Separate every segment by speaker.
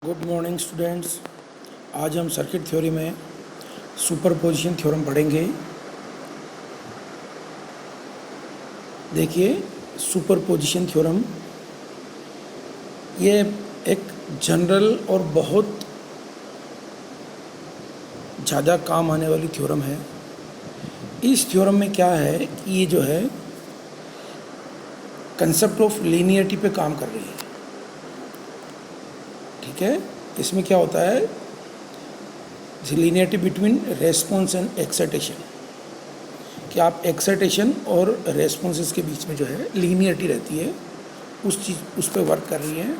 Speaker 1: Good morning students. आज हम circuit theory में सुपरपोजिशन थ्योरम पढ़ेंगे। देखिए, सुपरपोजिशन थ्योरम ये एक जनरल और बहुत ज़्यादा काम आने वाली थ्योरम है। इस थ्योरम में क्या है कि ये जो है कंसेप्ट ऑफ लीनियरिटी पे काम कर रही है। ठीक है, इसमें क्या होता है, linearity between response and excitation, कि आप एक्साइटेशन और रेस्पॉन्सेस के बीच में जो है लीनियरिटी रहती है, उस पर वर्क कर रही है।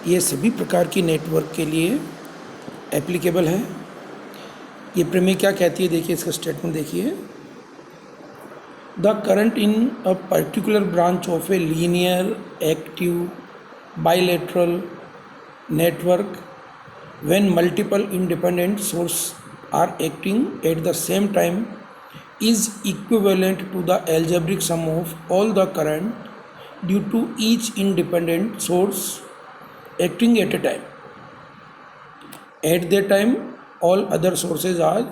Speaker 1: ये सभी प्रकार की नेटवर्क के लिए एप्लीकेबल है। ये प्रमेय क्या कहती है, देखिए इसका स्टेटमेंट देखिए। The current in a particular branch of a linear active bilateral network when multiple independent sources are acting at the same time is equivalent to the algebraic sum of all the current due to each independent source acting at a time. At that time all other sources are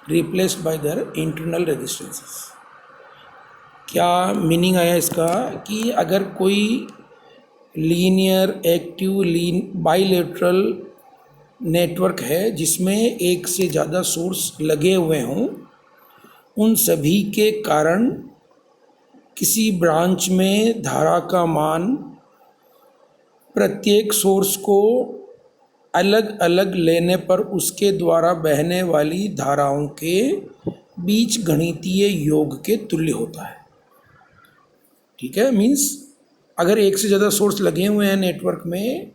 Speaker 1: replaced by their internal resistances. क्या meaning आया इसका कि अगर कोई linear active bilateral network है जिसमें एक से ज़्यादा सोर्स लगे हुए हों, उन सभी के कारण किसी ब्रांच में धारा का मान प्रत्येक सोर्स को अलग अलग लेने पर उसके द्वारा बहने वाली धाराओं के बीच गणितीय योग के तुल्य होता है। ठीक है, मीन्स अगर एक से ज़्यादा सोर्स लगे हुए हैं नेटवर्क में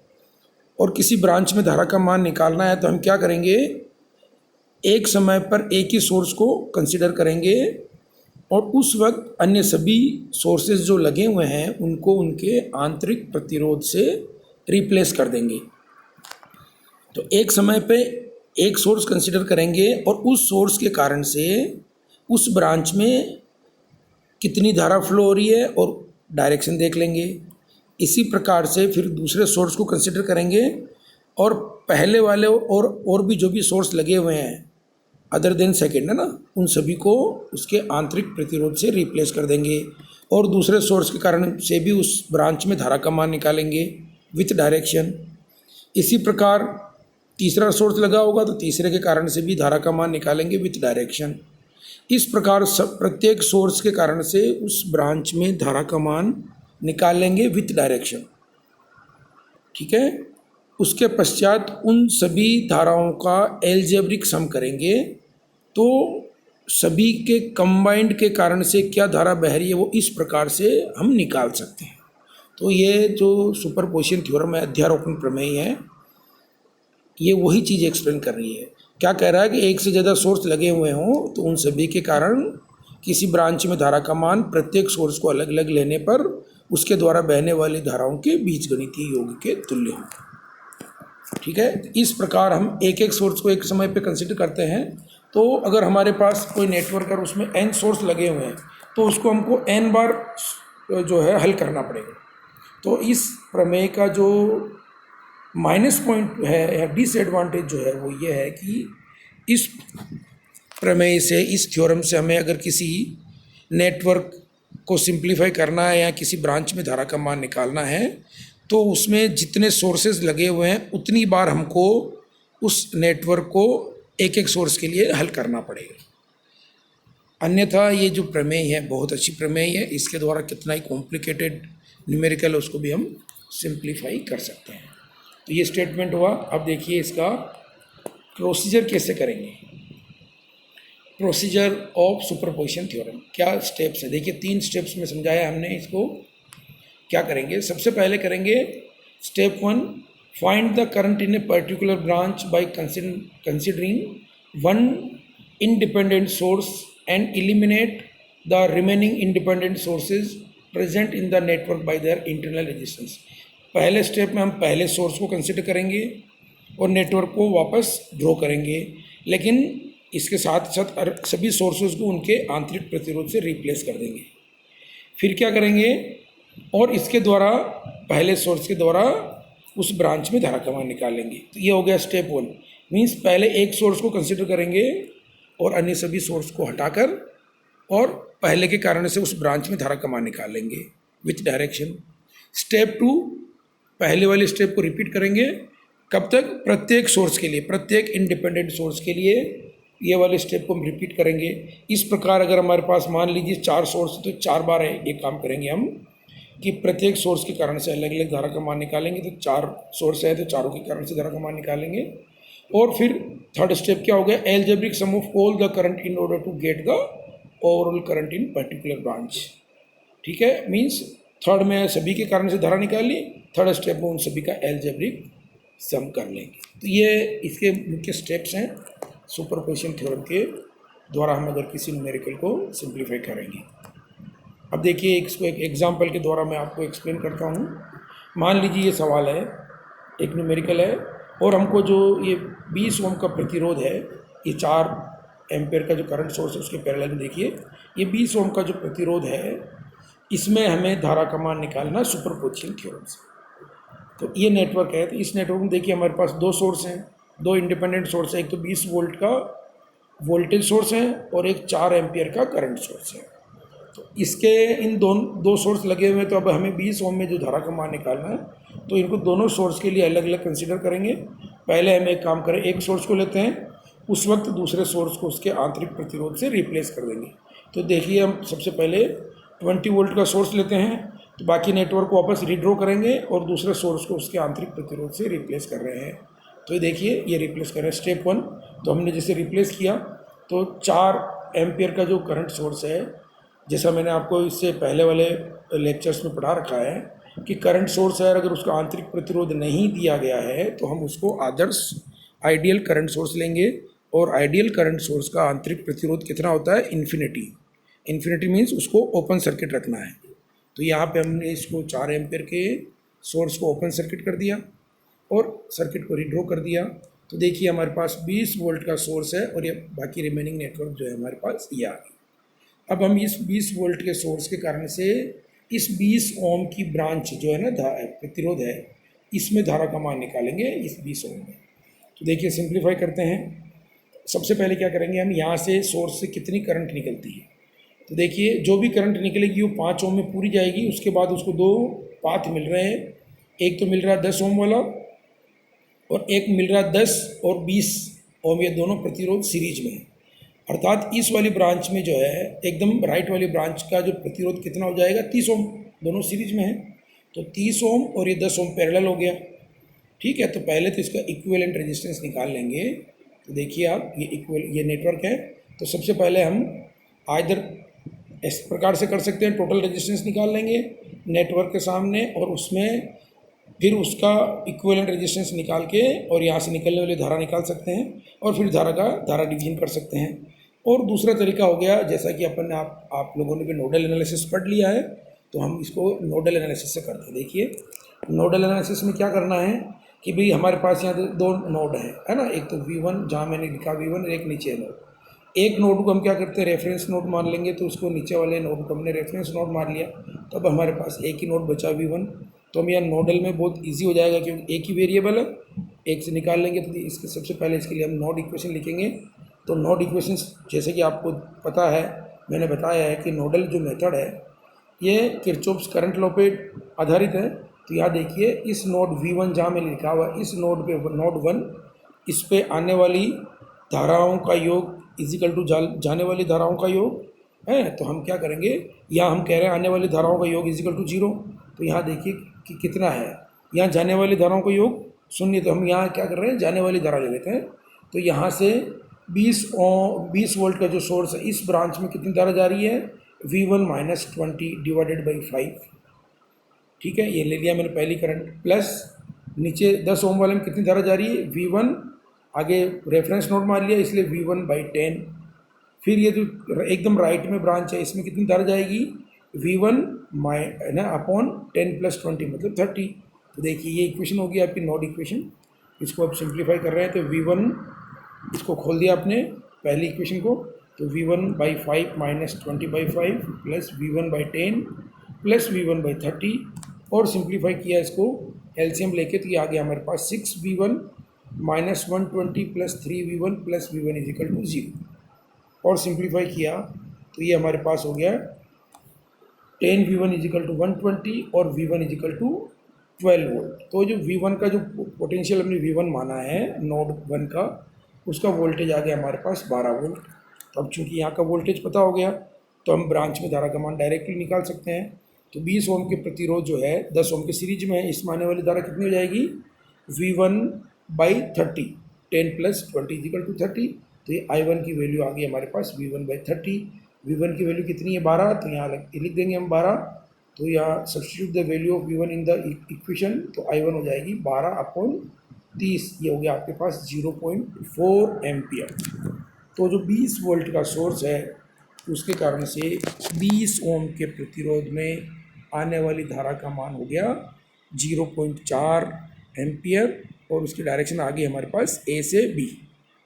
Speaker 1: और किसी ब्रांच में धारा का मान निकालना है, तो हम क्या करेंगे, एक समय पर एक ही सोर्स को कंसिडर करेंगे और उस वक्त अन्य सभी सोर्सेज जो लगे हुए हैं उनको उनके आंतरिक प्रतिरोध से रिप्लेस कर देंगे। तो एक समय पे एक सोर्स कंसिडर करेंगे और उस सोर्स के कारण से उस ब्रांच में कितनी धारा फ्लो हो रही है और डायरेक्शन देख लेंगे। इसी प्रकार से फिर दूसरे सोर्स को कंसिडर करेंगे और पहले वाले और भी जो भी सोर्स लगे हुए हैं अदर देन सेकेंड है ना, उन सभी को उसके आंतरिक प्रतिरोध से रिप्लेस कर देंगे और दूसरे सोर्स के कारण से भी उस ब्रांच में धारा का मान निकालेंगे विथ डायरेक्शन। इसी प्रकार तीसरा सोर्स लगा होगा तो तीसरे के कारण से भी धारा का मान निकालेंगे विथ डायरेक्शन। इस प्रकार प्रत्येक सोर्स के कारण से उस ब्रांच में धारा का मान निकालेंगे विथ डायरेक्शन। ठीक है, उसके पश्चात उन सभी धाराओं का एल्जेब्रिक सम करेंगे तो सभी के कंबाइंड के कारण से क्या धारा बह रही है वो इस प्रकार से हम निकाल सकते हैं। तो ये जो सुपरपोजिशन थ्योरम है, अध्यारोपण प्रमेय है, ये वही चीज़ एक्सप्लेन कर रही है। क्या कह रहा है कि एक से ज़्यादा सोर्स लगे हुए हों तो उन सभी के कारण किसी ब्रांच में धारा का मान प्रत्येक सोर्स को अलग अलग लेने पर उसके द्वारा बहने वाली धाराओं के बीजगणितीय योग के तुल्य हो। ठीक है, इस प्रकार हम एक एक सोर्स को एक समय पे कंसिडर करते हैं। तो अगर हमारे पास कोई नेटवर्क है उसमें n सोर्स लगे हुए हैं तो उसको हमको n बार जो है हल करना पड़ेगा। तो इस प्रमेय का जो माइनस पॉइंट है या डिसएडवांटेज जो है वो ये है कि इस प्रमेय से, इस थ्योरम से हमें अगर किसी नेटवर्क को सिंप्लीफाई करना है या किसी ब्रांच में धारा का मान निकालना है तो उसमें जितने सोर्सेज लगे हुए हैं उतनी बार हमको उस नेटवर्क को एक एक सोर्स के लिए हल करना पड़ेगा। अन्यथा ये जो प्रमेय है बहुत अच्छी प्रमेय है, इसके द्वारा कितना ही कॉम्प्लिकेटेड न्यूमेरिकल उसको भी हम सिंप्लीफाई कर सकते हैं। तो ये स्टेटमेंट हुआ। अब देखिए इसका प्रोसीजर कैसे करेंगे। प्रोसीजर ऑफ सुपरपोजिशन थ्योरम क्या स्टेप्स है, देखिए 3 स्टेप्स में समझाया हमने इसको। क्या करेंगे, सबसे पहले करेंगे step 1, find the current in a particular branch by considering one independent source and eliminate the remaining independent sources present in the network bye their internal resistance. पहले स्टेप में हम पहले सोर्स को कंसिडर करेंगे और नेटवर्क को वापस draw करेंगे, लेकिन इसके साथ साथ सभी सोर्सेज को उनके आंतरिक प्रतिरोध से रिप्लेस कर देंगे। फिर क्या करेंगे, और इसके द्वारा पहले सोर्स के द्वारा उस ब्रांच में धारा का मान निकालेंगे। तो ये हो गया स्टेप 1। मीन्स पहले एक सोर्स को कंसिडर करेंगे और अन्य सभी सोर्स को हटाकर और पहले के कारण से उस ब्रांच में धारा का मान निकालेंगे विथ डायरेक्शन। स्टेप 2, पहले वाले स्टेप को रिपीट करेंगे। कब तक? प्रत्येक सोर्स के लिए, प्रत्येक इंडिपेंडेंट सोर्स के लिए ये वाले स्टेप को हम रिपीट करेंगे। इस प्रकार अगर हमारे पास मान लीजिए 4 सोर्स तो 4 बार है ये काम करेंगे हम कि प्रत्येक सोर्स के कारण से अलग अलग धारा का मान निकालेंगे। तो 4 सोर्स है तो चारों के कारण से धारा का मान निकालेंगे। और फिर थर्ड स्टेप क्या हो गया? Algebraic sum of all the current in order to get the overall current in particular branch. ठीक है, मीन्स थर्ड में सभी के कारण से धारा निकाली, थर्ड स्टेप में उन सभी का एल्जेब्रिक सम कर लेंगे। तो ये इसके मुख्य स्टेप्स हैं सुपरपोजिशन थ्योरम के द्वारा हम अगर किसी न्यूमेरिकल को सिंप्लीफाई करेंगे। अब देखिए इसको एक एग्जांपल के द्वारा मैं आपको एक्सप्लेन करता हूँ। मान लीजिए ये सवाल है, एक न्यूमेरिकल है और हमको जो ये 20 ओम का प्रतिरोध है, ये 4 एम्पेयर का जो करंट सोर्स है उसके पैरेलल में देखिए ये 20 ओम का जो प्रतिरोध है, इसमें हमें धारा का मान निकालना सुपरपोजिशन थ्योरम से। तो ये नेटवर्क है, तो इस नेटवर्क में देखिए हमारे पास 2 सोर्स हैं, 2 इंडिपेंडेंट सोर्स है। एक तो 20 वोल्ट का वोल्टेज सोर्स है और एक 4 एम्पियर का करंट सोर्स है। तो इसके इन दो सोर्स लगे हुए हैं, तो अब हमें 20 ओम में जो धारा का मान निकालना है, तो इनको दोनों सोर्स के लिए अलग अलग कंसीडर करेंगे। पहले हम एक काम करें, एक सोर्स को लेते हैं, उस वक्त दूसरे सोर्स को उसके आंतरिक प्रतिरोध से रिप्लेस कर देंगे। तो देखिए हम सबसे पहले 20 वोल्ट का सोर्स लेते हैं, तो बाकी नेटवर्क को वापस रीड्रॉ करेंगे और दूसरे सोर्स को उसके आंतरिक प्रतिरोध से रिप्लेस कर रहे हैं। तो देखिए ये रिप्लेस कर रहे हैं स्टेप 1। तो हमने जैसे रिप्लेस किया तो 4 एम्पियर का जो करंट सोर्स है, जैसा मैंने आपको इससे पहले वाले लेक्चर्स में पढ़ा रखा है कि करंट सोर्स है, अगर उसका आंतरिक प्रतिरोध नहीं दिया गया है तो हम उसको आदर्श आइडियल करंट सोर्स लेंगे। और आइडियल करंट सोर्स का आंतरिक प्रतिरोध कितना होता है? इन्फिनिटी। इन्फिनिटी मीन्स उसको ओपन सर्किट रखना है। तो यहाँ पे हमने इसको 4 एम्पियर के सोर्स को ओपन सर्किट कर दिया और सर्किट को रीड्रॉ कर दिया। तो देखिए हमारे पास 20 वोल्ट का सोर्स है और ये बाकी रिमेनिंग नेटवर्क जो है हमारे पास ये आ गई। अब हम इस 20 वोल्ट के सोर्स के कारण से इस 20 ओम की ब्रांच जो है ना प्रतिरोध है, इसमें धारा का मान निकालेंगे इस 20 ओम में। तो देखिए सिंप्लीफाई करते हैं। सबसे पहले क्या करेंगे हम, यहाँ से सोर्स से कितनी करंट निकलती है। तो देखिए जो भी करंट निकलेगी वो 5 ओम में पूरी जाएगी। उसके बाद उसको 2 पाथ मिल रहे हैं, एक तो मिल रहा है 10 ओम वाला और एक मिल रहा है 10 और 20 ओम, ये दोनों प्रतिरोध सीरीज में है। अर्थात इस वाली ब्रांच में जो है एकदम राइट वाली ब्रांच का जो प्रतिरोध कितना हो जाएगा? 30 ओम, दोनों सीरीज में है। तो 30 ओम और ये 10 ओम पैरेलल हो गया। ठीक है, तो पहले तो इसका इक्विवेलेंट रेजिस्टेंस निकाल लेंगे। तो देखिए आप ये नेटवर्क है, तो सबसे पहले हम आइदर इस प्रकार से कर सकते हैं, टोटल रेजिस्टेंस निकाल लेंगे नेटवर्क के सामने और उसमें फिर उसका इक्विवेलेंट रेजिस्टेंस निकाल के और यहाँ से निकलने वाली धारा निकाल सकते हैं और फिर धारा डिवीजन कर सकते हैं। और दूसरा तरीका हो गया, जैसा कि अपन ने आप लोगों ने भी नोडल एनालिसिस पढ़ लिया है, तो हम इसको नोडल एनालिसिस से करते हैं। देखिए नोडल एनालिसिस में क्या करना है कि भाई हमारे पास यहाँ 2 नोड है ना, एक तो V1 जहाँ मैंने लिखा V1 और एक नीचे नोड। एक नोड को हम क्या करते हैं, रेफरेंस नोड मान लेंगे, तो उसको नीचे वाले नोड को हमने रेफरेंस नोड मान लिया। तो अब हमारे पास एक ही नोड बचा V1। तो हम यहाँ नोडल में बहुत इजी हो जाएगा क्योंकि एक ही वेरिएबल है, एक से निकाल लेंगे। तो इसके सबसे पहले इसके लिए हम नोड इक्वेशन लिखेंगे। तो नोड इक्वेशन जैसे कि आपको पता है, मैंने बताया है कि नोडल जो मेथड है ये किरचॉफ्स करंट लॉ पे आधारित है। तो यहाँ देखिए इस नोड V1 जहाँ मैंने लिखा हुआ इस नोड पे नोड 1, इस पे आने वाली धाराओं का योग इजिकल टू जाने वाली धाराओं का योग है। तो हम क्या करेंगे, यहाँ हम कह रहे हैं आने वाली धाराओं का योग इजिकल टू 0। तो यहाँ देखिए कि कितना है, यहाँ जाने वाली धाराओं का योग 0। तो हम यहाँ क्या कर रहे हैं, जाने वाली धारा ले लेते हैं। तो यहाँ से 20 वोल्ट का जो सोर्स है इस ब्रांच में कितनी धारा जा रही है? V1 minus 20 divided by 5। ठीक है, ये ले लिया मैंने पहली करंट। प्लस नीचे 10 ओम वाले में कितनी धारा जा रही है? V1, आगे रेफरेंस नोड मान लिया इसलिए V1 बाई 10। फिर ये जो एकदम राइट में ब्रांच है इसमें कितनी धारा जाएगी? V1 ना अपॉन 10 प्लस 20 मतलब 30। तो देखिए ये इक्वेशन होगी आपकी नोड इक्वेशन। इसको आप सिंप्लीफाई कर रहे हैं तो V1, इसको खोल दिया आपने पहली इक्वेशन को, तो V1 by 5 minus 20 by 5 plus V1 by 10 plus V1 by 30 और सिंप्लीफाई किया इसको एलसीएम लेके तो ये आ गया हमारे पास 6v1 minus 120 plus 3v1 plus v1 is equal to 0। और सिंप्लीफाई किया तो ये हमारे पास हो गया 10v1 इज इक्वल टू 120 और v1 is equal to 12 volt. तो जो v1 का जो पोटेंशियल हमने v1 माना है नोड 1 का, उसका वोल्टेज आ गया हमारे पास 12 वोल्ट। तो अब चूंकि यहाँ का वोल्टेज पता हो गया तो हम ब्रांच में धारा का मान डायरेक्टली निकाल सकते हैं। तो 20 ओम के प्रतिरोध जो है 10 ओम के सीरीज में है, इस माने वाली धारा कितनी हो जाएगी v1/30, 10 plus 20 is equal to 30। तो ये i1 की वैल्यू आ गई हमारे पास v1/30। v1 की वैल्यू कितनी है 12, तो यहाँ लिख देंगे हम 12। तो यहाँ substitute the value of v1 in the equation, तो i1 हो जाएगी 12/30। ये हो गया आपके पास 0.4 एम्पियर। तो जो 20 वोल्ट का सोर्स है उसके कारण से 20 ओम के प्रतिरोध में आने वाली धारा का मान हो गया 0.4 एम्पियर और उसकी डायरेक्शन आ गई हमारे पास ए से बी,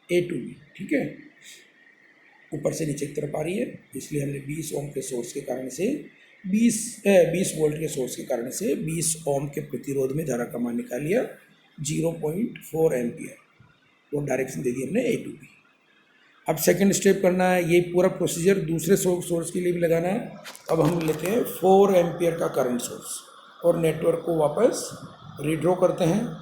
Speaker 1: ए टू बी। ठीक है, ऊपर से नीचे की तरफ आ रही है, इसलिए हमने 20 ओम के सोर्स के कारण से 20 वोल्ट के सोर्स के कारण से 20 ओम के प्रतिरोध में धारा का मान निकाल लिया 0.4 एम्पियर। वो डायरेक्शन दे दी हमने ए टू बी। अब सेकंड स्टेप करना है, ये पूरा प्रोसीजर दूसरे सोर्स के लिए भी लगाना है। अब हम लेते हैं 4 एम्पियर का करंट सोर्स और नेटवर्क को वापस रीड्रॉ करते हैं।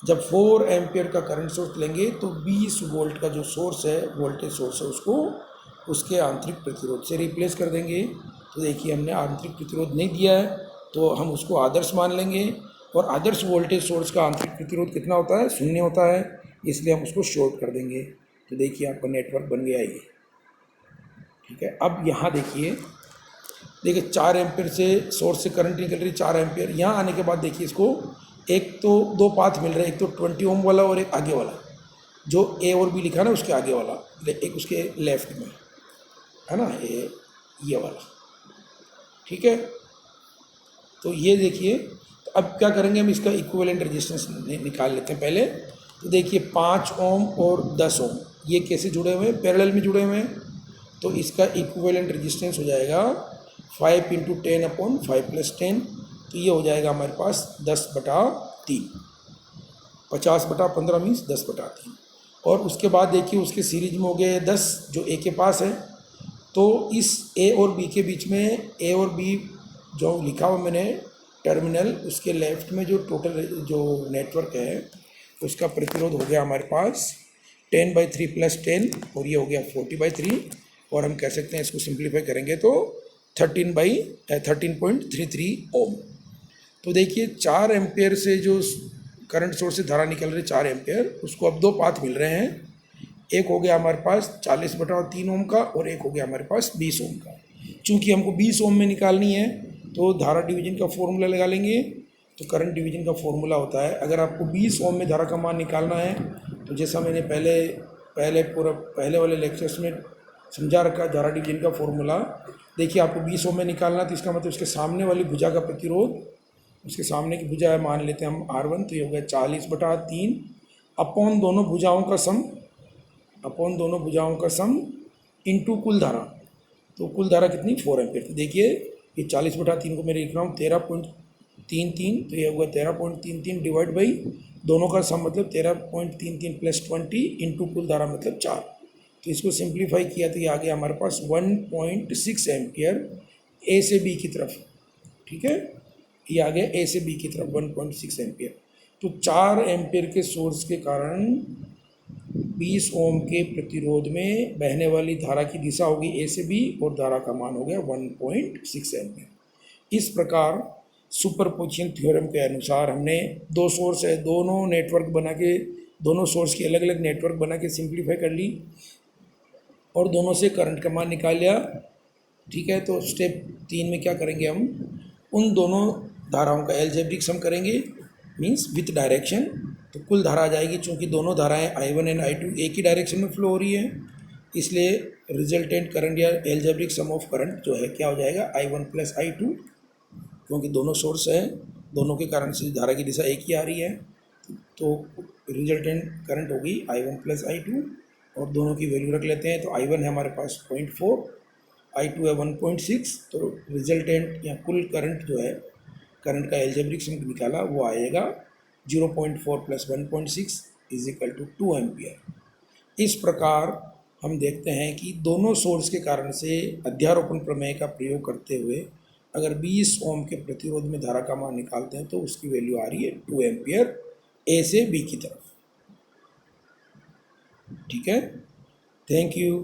Speaker 1: जब 4 एम्पियर का करंट सोर्स लेंगे तो 20 वोल्ट का जो सोर्स है, वोल्टेज सोर्स है, उसको उसके आंतरिक प्रतिरोध से रिप्लेस कर देंगे। तो देखिए हमने आंतरिक प्रतिरोध नहीं दिया है तो हम उसको आदर्श मान लेंगे, और आदर्श वोल्टेज सोर्स का आंतरिक प्रतिरोध कितना होता है, 0 होता है, इसलिए हम उसको शॉर्ट कर देंगे। तो देखिए आपका नेटवर्क बन गया ये। ठीक है, अब यहाँ देखिए 4 एम्पियर से सोर्स से करंट निकल रही 4 एम्पियर। यहाँ आने के बाद देखिए इसको एक तो 2 पाथ मिल रहे हैं, एक तो 20 ओम वाला और एक आगे वाला, जो ए और बी लिखा ना उसके आगे वाला, एक उसके लेफ्ट में है ना, ये वाला। ठीक है, तो ये देखिए, तो अब क्या करेंगे हम इसका इक्विवेलेंट रेजिस्टेंस निकाल लेते हैं पहले। तो देखिए 5 ओम और 10 ओम ये कैसे जुड़े हुए हैं, पैरेलल में जुड़े हुए हैं। तो इसका इक्विवेलेंट रेजिस्टेंस हो जाएगा 5 × 10/5 + 10। तो ये हो जाएगा हमारे पास 10/3, 50/15 मीन्स 10/3। और उसके बाद देखिए उसके सीरीज में हो गए 10 जो ए के पास है। तो इस ए और बी के बीच में, ए और बी जो लिखा हुआ मैंने टर्मिनल, उसके लेफ्ट में जो टोटल जो नेटवर्क है उसका प्रतिरोध हो गया हमारे पास 10/3 + 10 और ये हो गया 40/3। और हम कह सकते हैं इसको सिंप्लीफाई करेंगे तो 13.33 ओम। तो देखिए 4 एम्पियर से जो करंट सोर्स से धारा निकल रही 4 एम्पियर, उसको अब 2 पाथ मिल रहे हैं। एक हो गया हमारे पास 40/3 ओम का और एक हो गया हमारे पास 20 ओम का। चूँकि हमको 20 ओम में निकालनी है तो धारा डिवीजन का फॉर्मूला लगा लेंगे। तो करंट डिवीजन का फॉर्मूला होता है, अगर आपको 20 ओम में धारा का मान निकालना है तो जैसा मैंने पहले वाले लेक्चर्स में समझा रखा है धारा डिवीजन का फॉर्मूला। देखिए आपको 20 ओम में निकालना तो इसका मतलब उसके सामने वाली भुजा का प्रतिरोध, उसके सामने की भुजा है मान लेते हैं हम R1, तो ये हो गया 40/3 अपॉन दोनों भुजाओं का सम इंटू कुल धारा। तो कुल धारा कितनी 4 एम्पियर। तो देखिए ये 40/3 को मैं लिख रहा हूँ 13.33, तो ये होगा 13.33 डिवाइड बाई दोनों का सम मतलब 13.33 + 20 इंटू कुल धारा मतलब 4। तो इसको सिंप्लीफाई किया तो ये आ गया हमारे पास 1.6 एम्पियर ए से बी की तरफ। ठीक है, ये आ गया ए से बी की तरफ 1.6 एम्पियर। तो 4 एम्पियर के सोर्स के कारण 20 ओम के प्रतिरोध में बहने वाली धारा की दिशा होगी ए से बी और धारा का मान हो गया 1.6 एम्पियर। इस प्रकार सुपरपोजिशन थ्योरम के अनुसार हमने 2 सोर्स है, दोनों सोर्स की अलग अलग नेटवर्क बना के सिंप्लीफाई कर ली और दोनों से करंट का मान निकाल लिया। ठीक है, तो स्टेप 3 में क्या करेंगे, हम उन दोनों धाराओं का अलजेब्रिक सम करेंगे मींस विथ डायरेक्शन। तो कुल धारा आ जाएगी, चूँकि दोनों धाराएं I1 और I2 एक ही डायरेक्शन में फ्लो हो रही है, इसलिए रिजल्टेंट करंट या अलजेब्रिक सम ऑफ करंट जो है क्या हो जाएगा I1 + I2, क्योंकि दोनों सोर्स है, दोनों के कारण से धारा की दिशा एक ही आ रही है। तो रिजल्टेंट करंट होगी I1 + I2 और दोनों की वैल्यू रख लेते हैं। तो I1 है हमारे पास 0.4, I2 है 1.6। तो रिजल्टेंट या कुल करंट जो है, करंट का अलजेब्रिक सम निकाला वो आएगा 0.4 plus 1.6 is equal to 2 ampere. इस प्रकार हम देखते हैं कि दोनों सोर्स के कारण से अध्यारोपण प्रमेय का प्रयोग करते हुए अगर 20 ओम के प्रतिरोध में धारा का मान निकालते हैं तो उसकी वैल्यू आ रही है 2 एम्पियर ए से बी की तरफ। ठीक है, थैंक यू।